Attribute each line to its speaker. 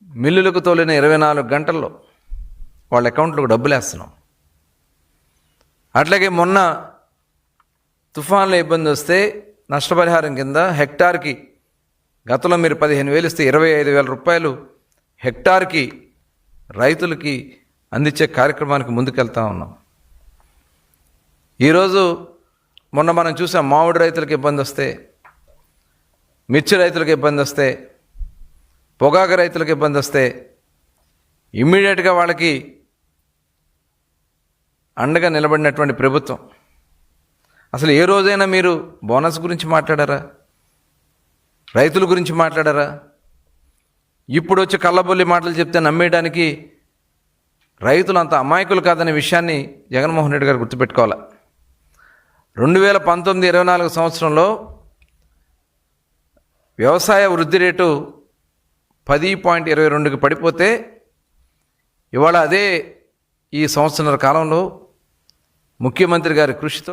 Speaker 1: మిల్లులకు తోలిన 24 గంటల్లో వాళ్ళ అకౌంట్లకు డబ్బులు వేస్తున్నాం. అట్లాగే మొన్న తుఫాన్లో ఇబ్బంది వస్తే నష్టపరిహారం కింద హెక్టార్కి గతంలో మీరు 15,000 ఇస్తే 25,000 రూపాయలు హెక్టార్కి రైతులకి అందించే కార్యక్రమానికి ముందుకెళ్తా ఉన్నాం. ఈరోజు మొన్న మనం చూసాం, మామిడి రైతులకు ఇబ్బంది వస్తే, మిర్చి రైతులకు ఇబ్బంది వస్తే, పొగాకు రైతులకు ఇబ్బంది వస్తే ఇమ్మీడియట్గా వాళ్ళకి అండగా నిలబడినటువంటి ప్రభుత్వం. అసలు ఏ రోజైనా మీరు బోనస్ గురించి మాట్లాడారా? రైతుల గురించి మాట్లాడారా? ఇప్పుడు వచ్చి కళ్ళబొల్లి మాటలు చెప్తే నమ్మేయడానికి రైతులు అంత అమాయకులు కాదనే విషయాన్ని జగన్మోహన్ రెడ్డి గారు గుర్తుపెట్టుకోవాలి. 2019-24 సంవత్సరంలో వ్యవసాయ వృద్ధి రేటు 10.22కి పడిపోతే ఇవాళ అదే ఈ సంవత్సరాల కాలంలో ముఖ్యమంత్రి గారి కృషితో